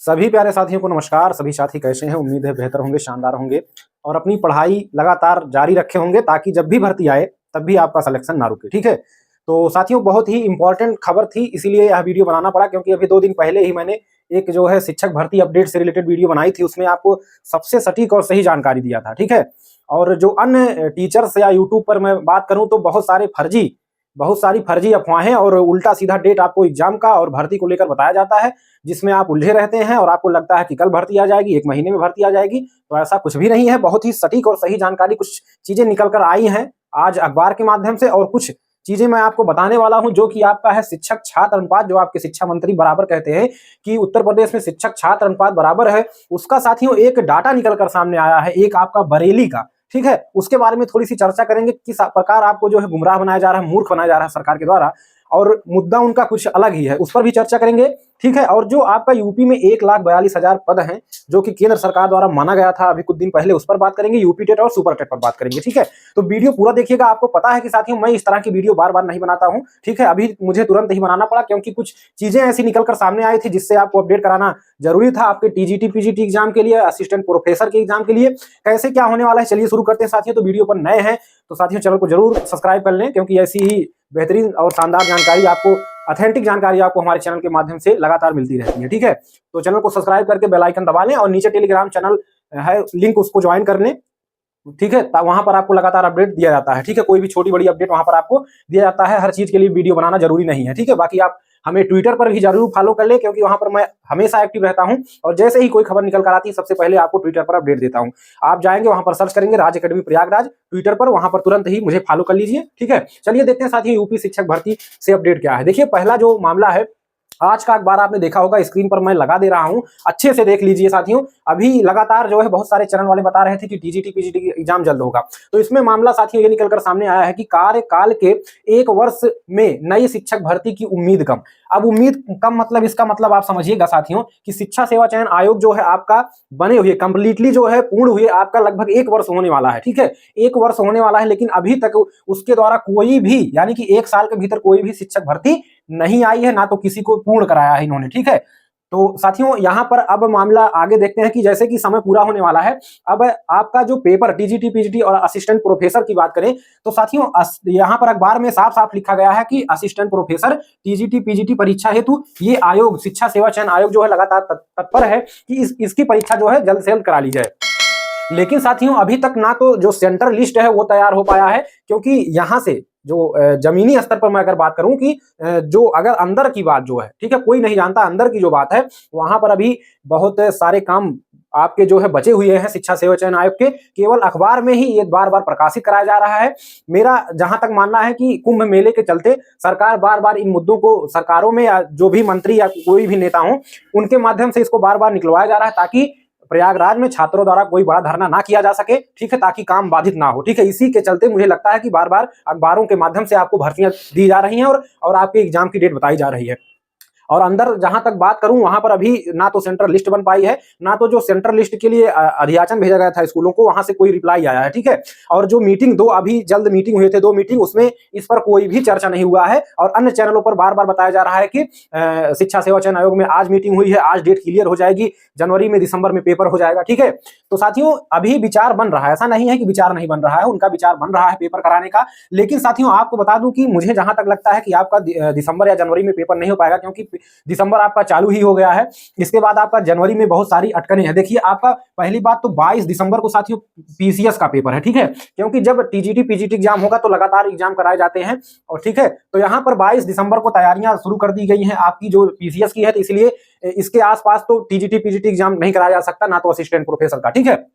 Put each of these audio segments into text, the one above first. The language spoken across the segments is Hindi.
सभी प्यारे साथियों को नमस्कार। सभी साथी कैसे हैं? उम्मीद है बेहतर होंगे, शानदार होंगे और अपनी पढ़ाई लगातार जारी रखे होंगे ताकि जब भी भर्ती आए तब भी आपका सिलेक्शन ना रुके। ठीक है, तो साथियों बहुत ही इंपॉर्टेंट खबर थी, इसीलिए यह वीडियो बनाना पड़ा क्योंकि अभी 2 दिन पहले ही मैंने एक जो है शिक्षक भर्ती अपडेट से रिलेटेड वीडियो बनाई थी। उसमें आपको सबसे सटीक और सही जानकारी दिया था। ठीक है, और जो अन्य टीचर्स या यूट्यूब पर मैं बात करूं तो बहुत सारी फर्जी अफवाहें और उल्टा सीधा डेट आपको एग्जाम का और भर्ती को लेकर बताया जाता है, जिसमें आप उलझे रहते हैं और आपको लगता है कि कल भर्ती आ जाएगी, 1 महीने में भर्ती आ जाएगी। तो ऐसा कुछ भी नहीं है। बहुत ही सटीक और सही जानकारी, कुछ चीजें निकल कर आई हैं आज अखबार के माध्यम से, और कुछ चीजें मैं आपको बताने वाला हूं जो कि आपका है शिक्षक छात्र अनुपात, जो आपके शिक्षा मंत्री बराबर कहते हैं कि उत्तर प्रदेश में शिक्षक छात्र अनुपात बराबर है। उसका साथियों एक डाटा निकल कर सामने आया है, एक आपका बरेली का। ठीक है, उसके बारे में थोड़ी सी चर्चा करेंगे, किस प्रकार आपको जो है गुमराह बनाया जा रहा है, मूर्ख बनाया जा रहा है सरकार के द्वारा, और मुद्दा उनका कुछ अलग ही है, उस पर भी चर्चा करेंगे। ठीक है, और जो आपका यूपी में 1,42,000 पद हैं जो कि केंद्र सरकार द्वारा माना गया था अभी कुछ दिन पहले, उस पर बात करेंगे। यूपी टेट और सुपर टेट पर बात करेंगे। ठीक है, तो वीडियो पूरा देखिएगा। आपको पता है कि साथियों मैं इस तरह की वीडियो बार बार नहीं बनाता हूं। ठीक है, अभी मुझे तुरंत ही बनाना पड़ा क्योंकि कुछ चीजें ऐसी निकलकर सामने आई थी जिससे आपको अपडेट कराना जरूरी था। आपके टीजीटी पीजीटी एग्जाम के लिए, असिस्टेंट प्रोफेसर के एग्जाम के लिए कैसे क्या होने वाला है, चलिए शुरू करते हैं साथियों। तो वीडियो पर नए हैं तो साथियों चैनल को जरूर सब्सक्राइब कर लें, क्योंकि ऐसी ही बेहतरीन और शानदार जानकारी आपको, ऑथेंटिक जानकारी आपको हमारे चैनल के माध्यम से लगातार मिलती रहती है। ठीक है, तो चैनल को सब्सक्राइब करके बेल आइकन दबा लें और नीचे टेलीग्राम चैनल है लिंक, उसको ज्वाइन कर लें। ठीक है, वहां पर आपको लगातार अपडेट दिया जाता है। ठीक है, कोई भी छोटी बड़ी अपडेट वहां पर आपको दिया जाता है। हर चीज के लिए वीडियो बनाना जरूरी नहीं है। ठीक है, बाकी आप हमें ट्विटर पर भी जरूर फॉलो कर ले, क्योंकि वहां पर मैं हमेशा एक्टिव रहता हूं और जैसे ही कोई खबर निकल कर आती है सबसे पहले आपको ट्विटर पर अपडेट देता हूं। आप जाएंगे वहां पर सर्च करेंगे राज अकेडमी प्रयागराज ट्विटर पर, वहां पर तुरंत ही मुझे फॉलो कर लीजिए। ठीक है, चलिए देखते हैं साथियों यूपी शिक्षक भर्ती से अपडेट क्या है। देखिए, पहला जो मामला है, आज का अखबार आपने देखा होगा, स्क्रीन पर मैं लगा दे रहा हूं, अच्छे से देख लीजिए साथियों। अभी लगातार जो है बहुत सारे चैनल वाले बता रहे थे कि टीजीटी पीजीटी की एग्जाम जल्द होगा, तो इसमें मामला साथियों ये निकलकर सामने आया है कि कार्यकाल के 1 वर्ष में नई शिक्षक भर्ती की उम्मीद कम। अब उम्मीद कम मतलब, इसका मतलब आप समझिएगा साथियों कि शिक्षा सेवा चयन आयोग जो है आपका बने हुए, कंप्लीटली जो है पूर्ण हुए आपका लगभग 1 वर्ष होने वाला है। ठीक है, 1 वर्ष होने वाला है, लेकिन अभी तक उसके द्वारा कोई भी, यानी कि 1 साल के भीतर कोई भी शिक्षक भर्ती नहीं आई है, ना तो किसी को पूर्ण कराया है इन्होंने। ठीक है, तो साथियों यहां पर अब मामला आगे देखते हैं कि जैसे कि समय पूरा होने वाला है, अब आपका जो पेपर टीजीटी पीजीटी और असिस्टेंट प्रोफेसर की बात करें तो साथियों यहां पर अखबार में साफ साफ लिखा गया है कि असिस्टेंट प्रोफेसर टीजीटी पीजीटी परीक्षा हेतु ये आयोग, शिक्षा सेवा चयन आयोग जो है लगातार तत्पर है कि इसकी परीक्षा जो है जल्द से जल्द करा ली जाए। लेकिन साथियों अभी तक ना तो जो सेंटर लिस्ट है वो तैयार हो पाया है, क्योंकि यहां से जो जमीनी स्तर पर मैं अगर बात करूं कि जो अगर अंदर की बात जो है, ठीक है, कोई नहीं जानता अंदर की जो बात है, वहां पर अभी बहुत सारे काम आपके जो है बचे हुए हैं शिक्षा सेवा चयन आयोग के। केवल अखबार में ही ये बार बार प्रकाशित कराया जा रहा है। मेरा जहां तक मानना है कि कुंभ मेले के चलते सरकार बार बार इन मुद्दों को सरकारों में, या जो भी मंत्री या कोई भी नेता हो, उनके माध्यम से इसको बार बार निकलवाया जा रहा है ताकि प्रयागराज में छात्रों द्वारा कोई बड़ा धरना ना किया जा सके। ठीक है, ताकि काम बाधित ना हो। ठीक है, इसी के चलते मुझे लगता है कि बार बार अखबारों के माध्यम से आपको भर्तियां दी जा रही हैं और आपके एग्जाम की डेट बताई जा रही है। और अंदर जहां तक बात करूं, वहां पर अभी ना तो सेंट्रल लिस्ट बन पाई है, ना तो जो सेंट्रल लिस्ट के लिए अधियाचन भेजा गया था स्कूलों को, वहां से कोई रिप्लाई आया है। ठीक है, और जो मीटिंग, 2 अभी जल्द मीटिंग हुए थे, 2 मीटिंग, उसमें इस पर कोई भी चर्चा नहीं हुआ है। और अन्य चैनलों पर बार बार बताया जा रहा है कि शिक्षा सेवा चयन आयोग में आज मीटिंग हुई है, आज डेट क्लियर हो जाएगी, जनवरी में दिसंबर में पेपर हो जाएगा। ठीक है, तो साथियों अभी विचार बन रहा है, ऐसा नहीं है कि विचार नहीं बन रहा है, उनका विचार बन रहा है पेपर कराने का। लेकिन साथियों आपको बता दूं कि मुझे जहां तक लगता है कि आपका दिसंबर या जनवरी में पेपर नहीं हो पाएगा, क्योंकि दिसंबर आपका चालू ही हो गया है। इसके बाद आपका जनवरी में बहुत सारी अटकनें हैं। देखिए, आपका पहली बात तो 22 दिसंबर को साथियों पीसीएस का पेपर है। ठीक है, क्योंकि जब टीजीटी पीजीटी एग्जाम होगा तो लगातार एग्जाम कराए जाते हैं, और ठीक है, तो यहां पर 22 दिसंबर को तैयारियां शुरू कर दी गई हैं आपकी जो पीसीएस की है, तो इसलिए इसके आसपास तो टीजीटी पीजीटी एग्जाम नहीं कराया जा सकता, ना तो असिस्टेंट प्रोफेसर का। ठीक है,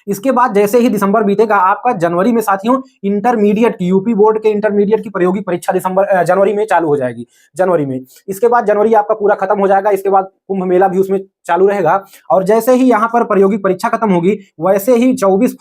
इसके बाद जैसे ही दिसंबर बीतेगा, आपका जनवरी में साथियों इंटरमीडिएट की, यूपी बोर्ड के इंटरमीडिएट की प्रायोगिक परीक्षा जनवरी में चालू हो जाएगी, जनवरी में। इसके बाद जनवरी आपका पूरा खत्म हो जाएगा, इसके बाद कुंभ मेला भी उसमें चालू रहेगा। और जैसे ही यहाँ पर प्रायोगिक परीक्षा खत्म होगी, वैसे ही 24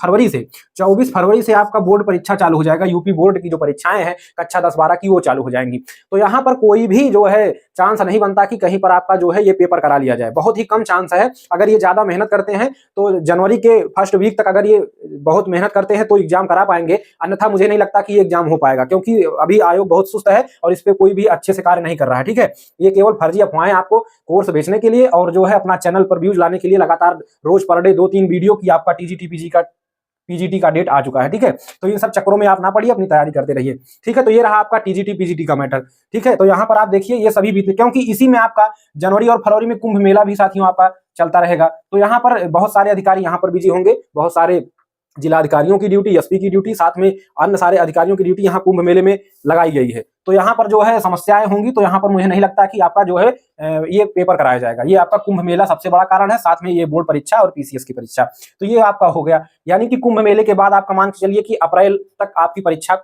फरवरी से आपका बोर्ड परीक्षा चालू हो जाएगा। यूपी बोर्ड की जो परीक्षाएं हैं कक्षा 10-12 की, वो चालू हो जाएंगी। तो यहाँ पर कोई भी जो है चांस नहीं बनता कि कहीं पर आपका जो है ये पेपर करा लिया जाए, बहुत ही कम चांस है। अगर ये ज्यादा मेहनत करते हैं तो जनवरी के फर्स्ट वीक तक अगर ये बहुत मेहनत करते हैं तो एग्जाम करा पाएंगे, अन्यथा मुझे नहीं लगता कि ये एग्जाम हो पाएगा, क्योंकि अभी आयोग बहुत सुस्त है और इस पे कोई भी अच्छे से कार्य नहीं कर रहा है। ठीक है, ये केवल फर्जी अफवाहें आपको कोर्स बेचने के लिए और जो है अपना अपना चैनल पर व्यूज लाने के लिए लगातार रोज पर डे 2-3 वीडियो की आपका टीजीटी पीजीटी का डेट आ चुका है, ठीक है। तो इन सब चक्करों में आप ना पड़िए, अपनी तैयारी करते रहिए, ठीक है। तो ये रहा आपका टीजीटी पीजीटी का मैटर, ठीक है। तो यहाँ पर आप देखिए ये सभी बीते, क्योंकि इसी में आपका जनवरी और फरवरी में कुंभ मेला भी साथियों आपका चलता रहेगा। तो यहाँ पर बहुत सारे अधिकारी यहाँ पर बिजी होंगे, बहुत सारे जिला अधिकारियों की ड्यूटी, एसपी की ड्यूटी, साथ में अन्य सारे अधिकारियों की ड्यूटी यहाँ कुंभ मेले में लगाई गई है। तो यहाँ पर जो है समस्याएं होंगी, तो यहाँ पर मुझे नहीं लगता कि आपका जो है ये पेपर कराया जाएगा। ये आपका कुंभ मेला सबसे बड़ा कारण है, साथ में ये बोर्ड परीक्षा और पीसीएस की परीक्षा, तो ये आपका हो गया। यानी कि कुंभ मेले के बाद आपका मान के चलिए कि अप्रैल तक आपकी परीक्षा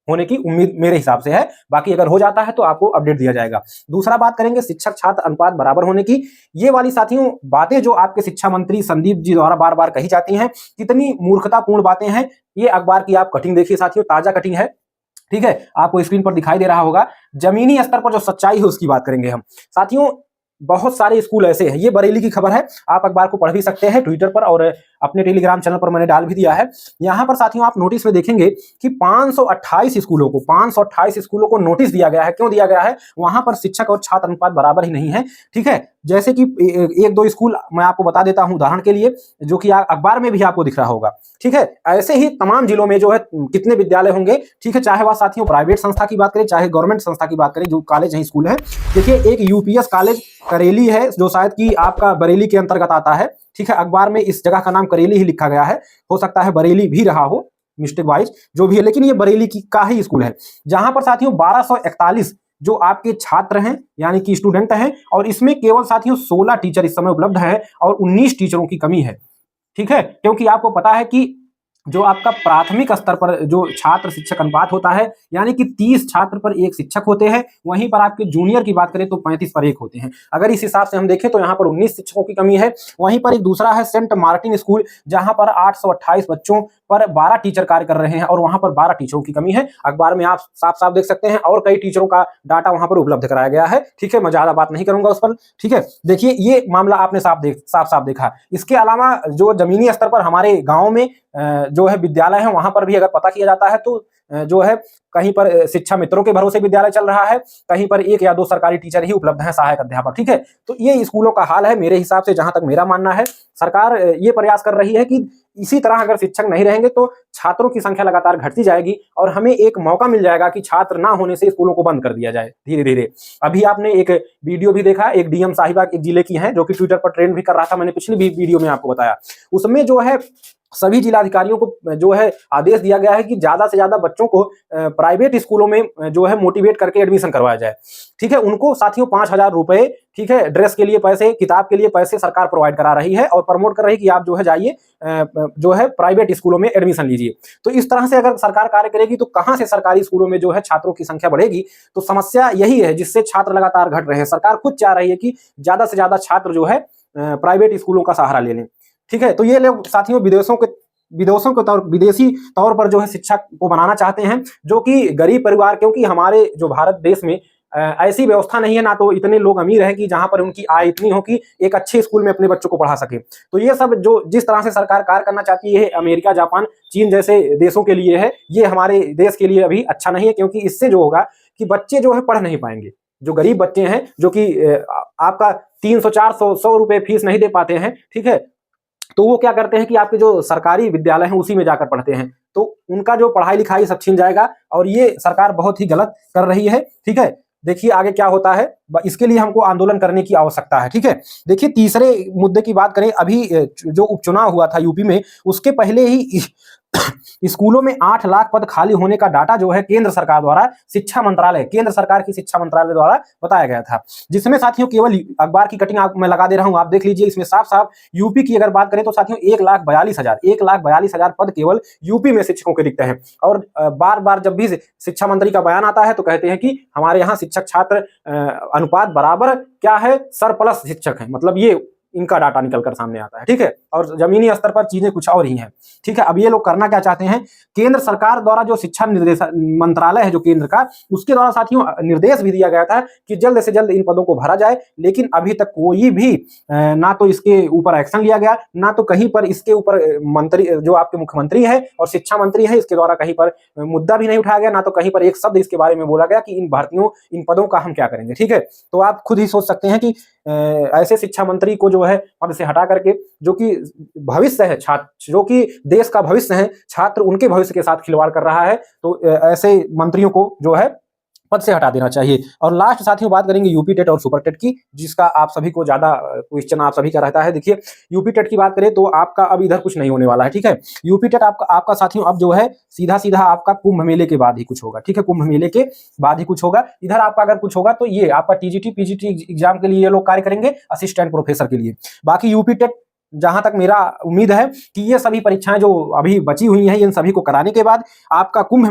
होने की उम्मीद मेरे हिसाब से है। बाकी अगर हो जाता है तो आपको अपडेट दिया जाएगा। दूसरा बात करेंगे शिक्षक छात्र अनुपात बराबर होने की। ये वाली साथियों बातें जो आपके शिक्षा मंत्री संदीप जी द्वारा बार बार कही जाती हैं, कितनी मूर्खतापूर्ण बातें हैं। ये अखबार की आप कटिंग देखिए साथियों, ताजा कटिंग है, ठीक है, आपको स्क्रीन पर दिखाई दे रहा होगा। जमीनी स्तर पर जो सच्चाई है उसकी बात करेंगे हम साथियों। बहुत सारे स्कूल ऐसे हैं, ये बरेली की खबर है, आप अखबार को पढ़ भी सकते हैं ट्विटर पर, और अपने टेलीग्राम चैनल पर मैंने डाल भी दिया है। यहां पर साथियों आप नोटिस में देखेंगे कि 528 स्कूलों को नोटिस दिया गया है। क्यों दिया गया है? वहां पर शिक्षक और छात्र अनुपात बराबर ही नहीं है, ठीक है। जैसे कि एक दो स्कूल मैं आपको बता देता हूं उदाहरण के लिए, जो कि अखबार में भी आपको दिख रहा होगा, ठीक है। ऐसे ही तमाम जिलों में जो है कितने विद्यालय होंगे, ठीक है, चाहे वह साथियों प्राइवेट संस्था की बात करें, चाहे गवर्नमेंट संस्था की बात करें, जो कॉलेज है, स्कूल है। देखिए एक यूपीएस कॉलेज करेली है, जो शायद कि आपका बरेली के अंतर्गत आता है, ठीक है। अखबार में इस जगह का नाम करेली ही लिखा गया है, हो सकता है बरेली भी रहा हो मिस्टेक वाइज, जो भी है, लेकिन ये बरेली की का ही स्कूल है, जहां पर साथियों 1241 जो आपके छात्र हैं यानी कि स्टूडेंट हैं, और इसमें केवल साथियों 16 टीचर इस समय उपलब्ध है और 19 टीचरों की कमी है, ठीक है। क्योंकि आपको पता है कि जो आपका प्राथमिक स्तर पर जो छात्र शिक्षक अनुपात होता है, यानी कि 30 छात्र पर 1 शिक्षक होते हैं, वहीं पर आपके जूनियर की बात करें तो 35 पर 1 होते हैं। अगर इस हिसाब से हम देखें तो यहाँ पर 19 शिक्षकों की कमी है। वहीं पर एक दूसरा है सेंट मार्टिन स्कूल, जहां पर 828 बच्चों पर 12 टीचर कार्य कर रहे हैं, और वहां पर 12 टीचरों की कमी है। अखबार में आप साफ साफ देख सकते हैं, और कई टीचरों का डाटा वहां पर उपलब्ध कराया गया है, ठीक है। मैं ज्यादा बात नहीं करूंगा उस पर, ठीक है। देखिए ये मामला आपने साफ साफ देखा। इसके अलावा जो जमीनी स्तर पर हमारे गाँव में जो है विद्यालय है, वहां पर भी अगर पता किया जाता है तो जो है कहीं पर शिक्षा मित्रों के भरोसे विद्यालय चल रहा है, कहीं पर 1 या 2 सरकारी टीचर ही उपलब्ध हैं, सहायक अध्यापक, ठीक है। तो ये स्कूलों का हाल है मेरे हिसाब से, जहां तक मेरा मानना है। सरकार ये प्रयास कर रही है कि इसी तरह अगर शिक्षक नहीं रहेंगे तो छात्रों की संख्या लगातार घटती जाएगी, और हमें एक मौका मिल जाएगा कि छात्र ना होने से स्कूलों को बंद कर दिया जाए धीरे धीरे। अभी आपने एक वीडियो भी देखा, एक डीएम साहिबा एक जिले की है, जो कि ट्विटर पर ट्रेंड भी कर रहा था, मैंने पिछली वीडियो में आपको बताया। उसमें जो है सभी जिलाधिकारियों को जो है आदेश दिया गया है कि ज्यादा से ज्यादा बच्चों को प्राइवेट स्कूलों में जो है मोटिवेट करके एडमिशन करवाया जाए, ठीक है। उनको साथियों 5,000 रुपए, ठीक है, ड्रेस के लिए पैसे, किताब के लिए पैसे सरकार प्रोवाइड करा रही है, और प्रमोट कर रही है कि आप जो है जाइए जो है प्राइवेट स्कूलों में एडमिशन लीजिए। तो इस तरह से अगर सरकार कार्य करेगी तो कहां से सरकारी स्कूलों में जो है छात्रों की संख्या बढ़ेगी? तो समस्या यही है जिससे छात्र लगातार घट रहे हैं। सरकार खुद चाह रही है कि ज्यादा से ज्यादा छात्र जो है प्राइवेट स्कूलों का सहारा ले लें, ठीक है। तो ये लोग साथियों विदेशी तौर पर जो है शिक्षा को बनाना चाहते हैं, जो कि गरीब परिवार, क्योंकि हमारे जो भारत देश में ऐसी व्यवस्था नहीं है, ना तो इतने लोग अमीर हैं कि जहां पर उनकी आय इतनी हो कि एक अच्छे स्कूल में अपने बच्चों को पढ़ा सके। तो ये सब जो जिस तरह से सरकार कार्य करना चाहती है अमेरिका, जापान, चीन जैसे देशों के लिए है, ये हमारे देश के लिए अभी अच्छा नहीं है, क्योंकि इससे जो होगा कि बच्चे जो है पढ़ नहीं पाएंगे। जो गरीब बच्चे हैं, जो कि आपका 300, 400, 100 रुपए फीस नहीं दे पाते हैं, ठीक है, तो वो क्या करते हैं कि आपके जो सरकारी विद्यालय हैं उसी में जाकर पढ़ते हैं, तो उनका जो पढ़ाई लिखाई सब छीन जाएगा, और ये सरकार बहुत ही गलत कर रही है, ठीक है। देखिए आगे क्या होता है, इसके लिए हमको आंदोलन करने की आवश्यकता है, ठीक है। देखिए तीसरे मुद्दे की बात करें, अभी जो उपचुनाव हुआ था यूपी में, उसके पहले ही स्कूलों में 8 लाख पद खाली होने का डाटा जो है केंद्र सरकार द्वारा केंद्र सरकार की शिक्षा मंत्रालय द्वारा बताया गया था, जिसमें साथियों केवल अखबार की कटिंग मैं लगा दे रहा हूं, आप देख लीजिए। इसमें साफ साफ यूपी की अगर बात करें तो साथियों 1,42,000 पद केवल यूपी में शिक्षकों के रिक्त हैं। और बार बार जब भी शिक्षा मंत्री का बयान आता है तो कहते हैं कि हमारे यहाँ शिक्षक छात्र अनुपात बराबर क्या है, सरप्लस शिक्षक है, मतलब ये इनका डाटा निकल कर सामने आता है, ठीक है। और जमीनी स्तर पर चीजें कुछ और ही हैं। ठीक है, अब ये लोग करना क्या चाहते हैं, केंद्र सरकार द्वारा जो शिक्षा निर्देश मंत्रालय है जो केंद्र का, उसके द्वारा साथियों निर्देश भी दिया गया था कि जल्द से जल्द इन पदों को भरा जाए, लेकिन अभी तक कोई भी ना तो इसके ऊपर एक्शन लिया गया, ना तो कहीं पर इसके ऊपर मंत्री जो आपके मुख्यमंत्री है और शिक्षा मंत्री है इसके द्वारा कहीं पर मुद्दा भी नहीं उठाया गया, ना तो कहीं पर एक शब्द इसके बारे में बोला गया कि इन भर्तियों इन पदों का हम क्या करेंगे। ठीक है, तो आप खुद ही सोच सकते हैं कि ऐसे शिक्षा मंत्री को जो है पद से हटा करके, जो कि भविष्य है छात्र, जो कि देश का भविष्य है, छात्र उनके भविष्य के साथ खिलवाड़ कर रहा है, तो ऐसे मंत्रियों को जो है पद से हटा देना चाहिए। और लास्ट साथियों बात करेंगे यूपी टेट और सुपर टेट की, जिसका आप सभी को ज्यादा क्वेश्चन आप सभी का रहता है। देखिए यूपी टेट की बात करें तो आपका अब इधर कुछ नहीं होने वाला है। ठीक है, यूपी टेट आपका साथियों अब जो है सीधा सीधा आपका कुंभ मेले के बाद ही कुछ होगा। ठीक है, कुंभ मेले के बाद ही कुछ होगा। इधर आपका अगर कुछ होगा तो ये आपका टीजीटी पीजीटी एग्जाम के लिए ये लोग कार्य करेंगे, असिस्टेंट प्रोफेसर के लिए। बाकी यूपी टेट जहां तक मेरा उम्मीद है कि ये सभी परीक्षाएं जो अभी बची हुई हैं इन सभी को कराने के बाद आपका कुंभ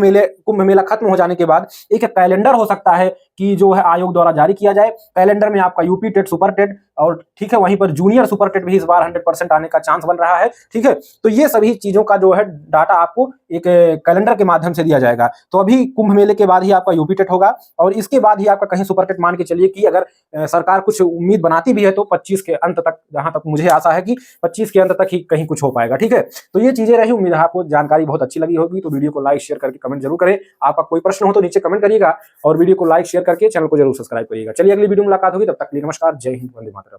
मेला खत्म हो जाने के बाद एक कैलेंडर हो सकता है कि जो है आयोग द्वारा जारी किया जाए। कैलेंडर में आपका यूपी टेट, सुपर टेट और ठीक है वहीं पर जूनियर सुपर टेट भी इस बार 100% आने का चांस बन रहा है। ठीक है, तो ये सभी चीजों का जो है डाटा आपको एक कैलेंडर के माध्यम से दिया जाएगा। तो अभी कुंभ मेले के बाद ही आपका यूपी टेट होगा और इसके बाद ही आपका कहीं सुपर टेट मान के चलिए कि अगर सरकार कुछ उम्मीद बनाती भी है तो 25 के अंत तक, जहां तक मुझे आशा है कि 25 के अंत तक ही कहीं कुछ हो पाएगा। ठीक है, तो ये चीजें रही, उम्मीद है आपको जानकारी बहुत अच्छी लगी होगी। तो वीडियो को लाइक शेयर करके कमेंट जरूर करें। आपका कोई प्रश्न हो तो नीचे कमेंट करिएगा और वीडियो को लाइक शेयर करके चैनल को जरूर सब्सक्राइब करिएगा। चलिए अगली वीडियो में मुलाकात होगी, तब तक के लिए नमस्कार, जय हिंद, वंदे मातरम।